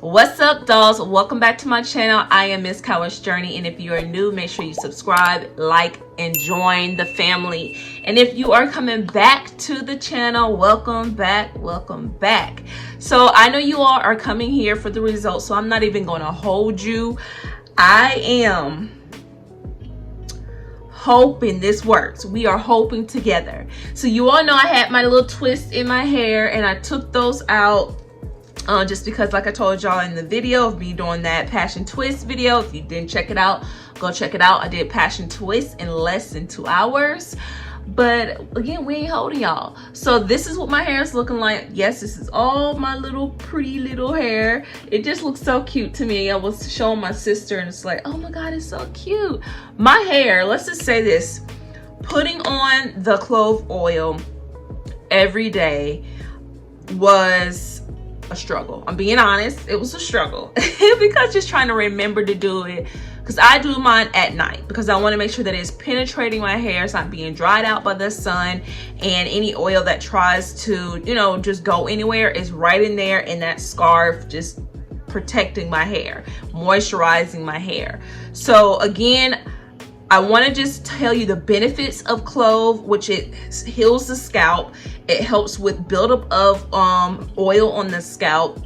What's up, dolls? Welcome back to my channel. I am Miss Cowart's Journey, and if you are new, make sure you subscribe, like, and join the family. And if you are coming back to the channel, welcome back, welcome back. So I know you all are coming here for the results, so I'm not even going to hold you. I am hoping this works. We are hoping together. So you all know I had my little twist in my hair, and I took those out. Just because, like I told y'all in the video of me doing that passion twist video, if you didn't check it out, go check it out. I did passion twist in less than 2 hours, but again, we ain't holding y'all. So this is what my hair is looking like. Yes, this is all my little pretty little hair. It just looks so cute to me. I was showing my sister and it's like, oh my god, it's so cute. My hair, let's just say this, putting on the clove oil every day was a struggle. I'm being honest, it was a struggle because just trying to remember to do it, because I do mine at night because I want to make sure that it's penetrating my hair, it's not being dried out by the sun, and any oil that tries to, you know, just go anywhere is right in there in that scarf, just protecting my hair, moisturizing my hair. So again, I want to just tell you the benefits of clove, which it heals the scalp. It helps with buildup of oil on the scalp.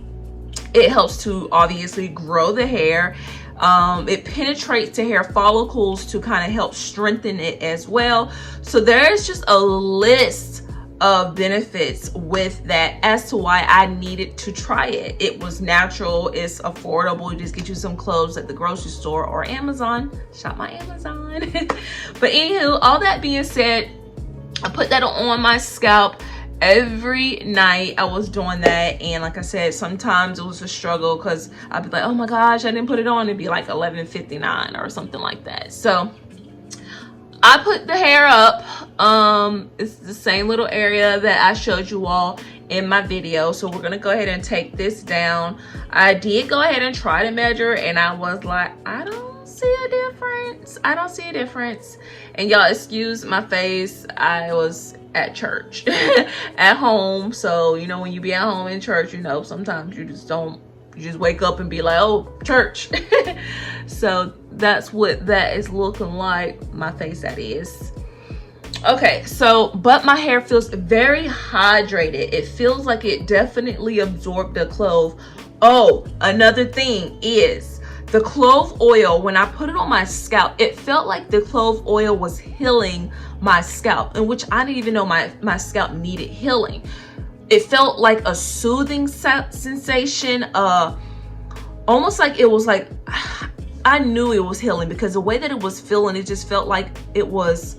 It helps to obviously grow the hair. It penetrates the hair follicles to kind of help strengthen it as well. So there's just a list of benefits with that as to why I needed to try it. It was natural, it's affordable. You just get you some cloves at the grocery store or Amazon. Shop my Amazon. But anywho, all that being said, I put that on my scalp every night. I was doing that, and like I said, sometimes it was a struggle because I'd be like, oh my gosh, I didn't put it on. It'd be like 11:59 or something like that. So I put the hair up. It's the same little area that I showed you all in my video. So we're gonna go ahead and take this down. I did go ahead and try to measure, and I was like, I don't see a difference. I don't see a difference. And y'all excuse my face, I was at church at home. So you know, when you be at home in church, you know, sometimes you just wake up and be like, oh, church. So that's what that is looking like, my face that is. Okay, so but my hair feels very hydrated. It feels like it definitely absorbed the clove. Oh, another thing is the clove oil, when I put it on my scalp, it felt like the clove oil was healing my scalp, in which I didn't even know my scalp needed healing. It felt like a soothing sensation, almost like it was like, I knew it was healing because the way that it was feeling, it just felt like it was,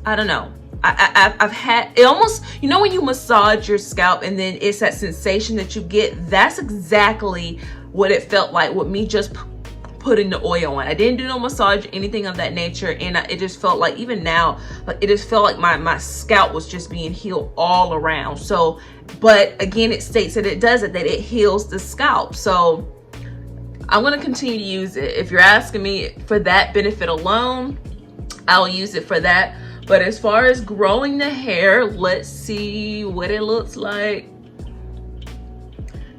I don't know. I've had it almost, you know, when you massage your scalp and then it's that sensation that you get, that's exactly what it felt like with me just putting the oil on. I didn't do no massage, anything of that nature, and it just felt like, even now, like it just felt like my scalp was just being healed all around. So, but again, it states that it does it, that it heals the scalp. So I'm going to continue to use it. If you're asking me for that benefit alone, I'll use it for that. But as far as growing the hair, let's see what it looks like.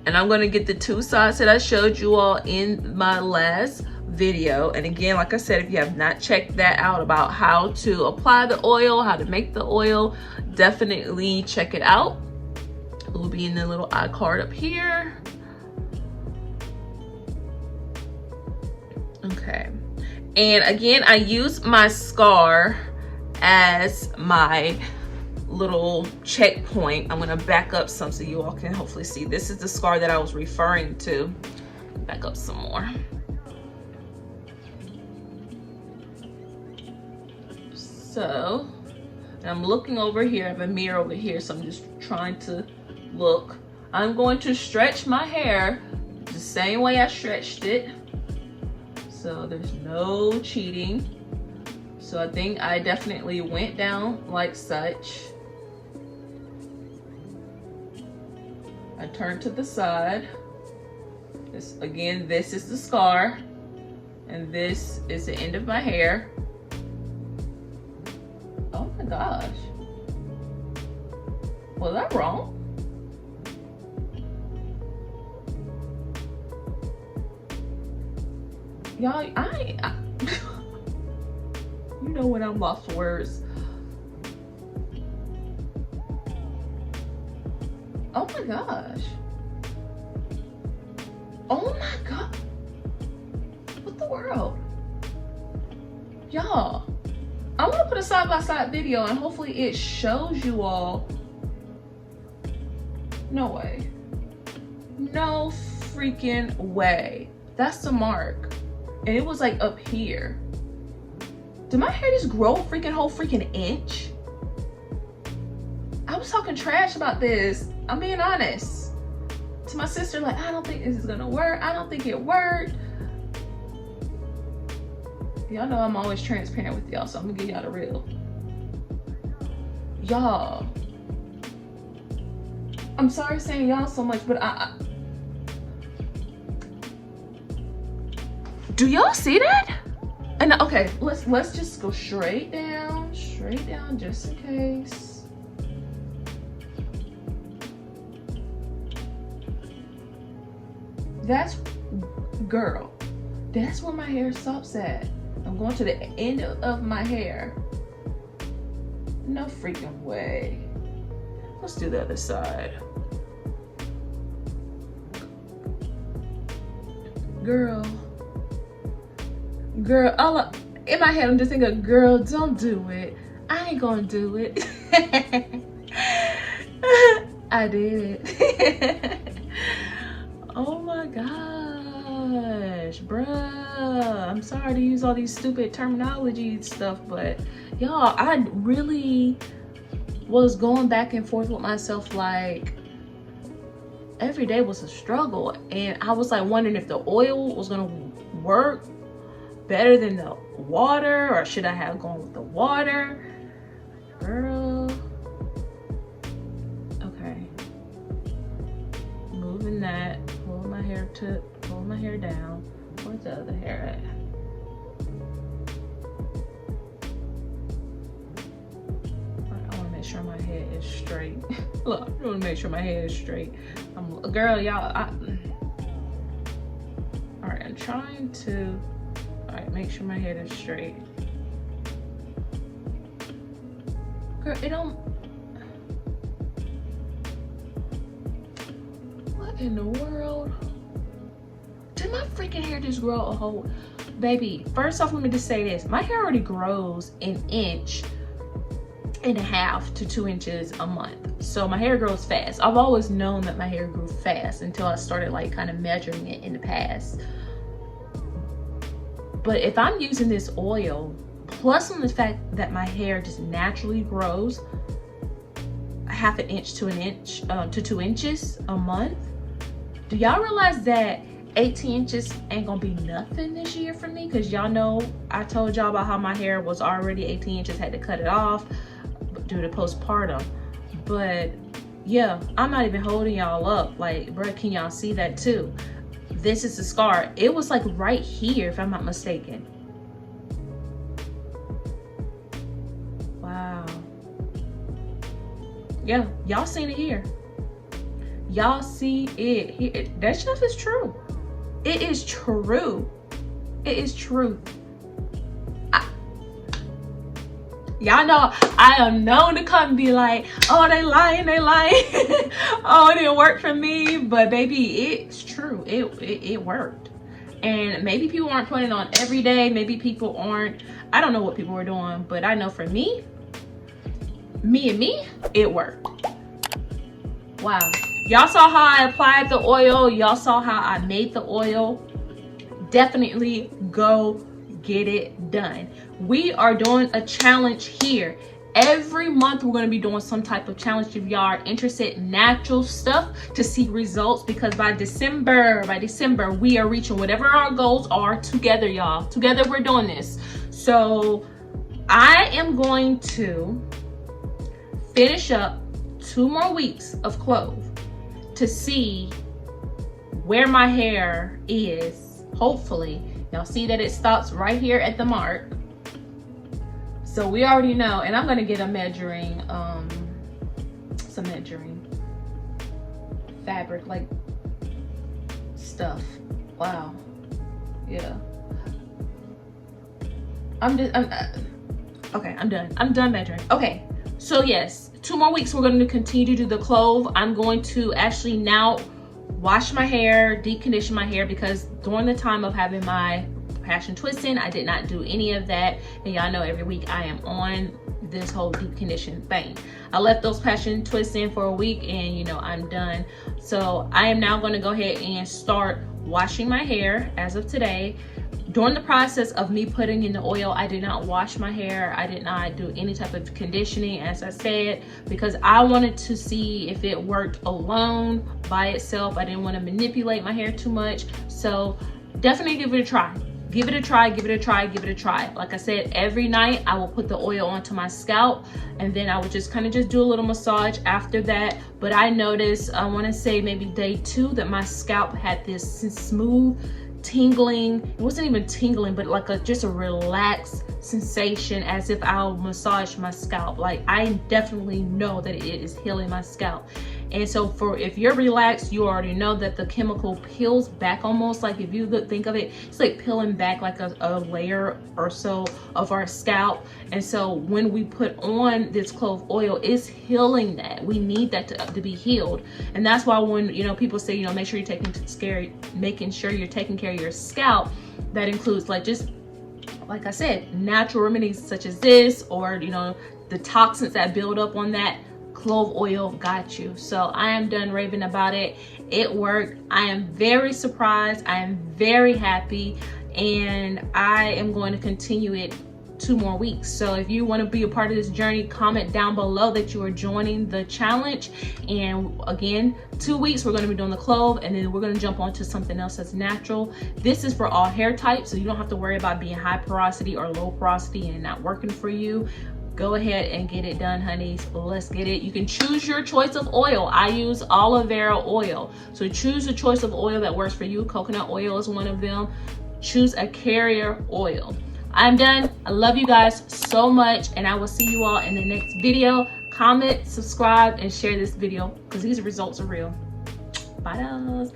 And I'm going to get the 2 sides that I showed you all in my last video. And again, like I said, if you have not checked that out about how to apply the oil, how to make the oil, definitely check it out. It will be in the little iCard up here. Okay, and again, I use my scar as my little checkpoint. I'm gonna back up some so you all can hopefully see. This is the scar that I was referring to. Back up some more. So, and I'm looking over here. I have a mirror over here, so I'm just trying to look. I'm going to stretch my hair the same way I stretched it. So there's no cheating. So I think I definitely went down like such. I turned to the side. This, again, this is the scar, and this is the end of my hair. Oh my gosh. Was I wrong? Y'all, you know when I'm lost for words. Oh my gosh. Oh my god. What the world? Y'all, I'm gonna put a side-by-side video and hopefully it shows you all. No way. No freaking way. That's the mark. And it was like up here. Did my hair just grow a freaking whole freaking inch? I was talking trash about this. I'm being honest. To my sister, like, I don't think this is gonna work. I don't think it worked. Y'all know I'm always transparent with y'all, so I'm gonna give y'all the real. Y'all. I'm sorry saying y'all so much, but do y'all see that? And okay, let's just go straight down, just in case. Girl, that's where my hair stops at. I'm going to the end of my hair. No freaking way. Let's do the other side. Girl, in my head I'm just thinking, girl, don't do it. I ain't gonna do it. I did it. Oh my gosh, bruh. I'm sorry to use all these stupid terminology and stuff, but y'all, I really was going back and forth with myself, like every day was a struggle. And I was like wondering if the oil was gonna work better than the water, or should I have gone with the water? Girl. Okay. Moving that. Pull my hair down. Where's the other hair at? I want to make sure my head is straight. Look, I want to make sure my head is straight. Girl, y'all. All right, I'm trying to. All right, make sure my head is straight. Girl, it don't. What in the world? Did my freaking hair just grow a whole? Baby, first off, let me just say this. My hair already grows an inch and a half to 2 inches a month. So my hair grows fast. I've always known that my hair grew fast until I started like kind of measuring it in the past. But if I'm using this oil, plus on the fact that my hair just naturally grows a half an inch to 2 inches a month, do y'all realize that 18 inches ain't gonna be nothing this year for me? Because y'all know I told y'all about how my hair was already 18 inches, had to cut it off due to postpartum. But yeah, I'm not even holding y'all up. Like, bro, can y'all see that too? This is the scar. It was like right here, if I'm not mistaken. Wow. Yeah, y'all seen it here. Y'all see it here. That stuff is true. It is true. It is true. Y'all know I am known to come and be like, oh, they lying. Oh, it didn't work for me. But baby, it's true. It worked. And maybe people aren't putting it on every day. Maybe people aren't. I don't know what people were doing, but I know for me, it worked. Wow. Y'all saw how I applied the oil. Y'all saw how I made the oil. Definitely go get it done. We are doing a challenge here. Every month we're going to be doing some type of challenge if y'all are interested in natural stuff to see results, because by December we are reaching whatever our goals are together, y'all. Together we're doing this. So I am going to finish up 2 more weeks of Clove to see where my hair is. Hopefully y'all see that it stops right here at the mark. So we already know, and I'm gonna get a measuring some measuring fabric like stuff. Wow. Yeah, Okay, I'm done. I'm done measuring. Okay, so yes, 2 more weeks we're going to continue to do the clove. I'm going to actually now wash my hair, deep condition my hair, because during the time of having my passion twisting, I did not do any of that. And y'all know every week I am on this whole deep condition thing. I left those passion twists in for a week, and you know, I'm done. So I am now going to go ahead and start washing my hair as of today. During the process of me putting in the oil, I did not wash my hair. I did not do any type of conditioning, as I said, because I wanted to see if it worked alone by itself. I didn't want to manipulate my hair too much. So definitely give it a try. Give it a try, give it a try, give it a try. Like I said, every night I will put the oil onto my scalp, and then I would just kind of just do a little massage after that. But I noticed, I want to say maybe day 2, that my scalp had this smooth tingling. It wasn't even tingling, but like just a relaxed sensation, as if I'll massage my scalp. Like I definitely know that it is healing my scalp. And so if you're relaxed, you already know that the chemical peels back, almost like, if you think of it, it's like peeling back like a layer or so of our scalp. And so when we put on this clove oil, it's healing that. We need that to be healed. And that's why when, you know, people say, you know, make sure you're making sure you're taking care of your scalp, that includes like just, like I said, natural remedies such as this, or, you know, the toxins that build up on that. Clove oil got you. So I am done raving about it. It worked. I am very surprised. I am very happy, and I am going to continue it 2 more weeks. So if you want to be a part of this journey, comment down below that you are joining the challenge. And again, 2 weeks we're going to be doing the clove, and then we're going to jump on to something else that's natural. This is for all hair types, so you don't have to worry about being high porosity or low porosity and not working for you. Go ahead and get it done, honeys. Let's get it. You can choose your choice of oil. I use aloe vera oil. So choose a choice of oil that works for you. Coconut oil is one of them. Choose a carrier oil. I'm done. I love you guys so much, and I will see you all in the next video. Comment, subscribe, and share this video, because these results are real. Bye, dolls.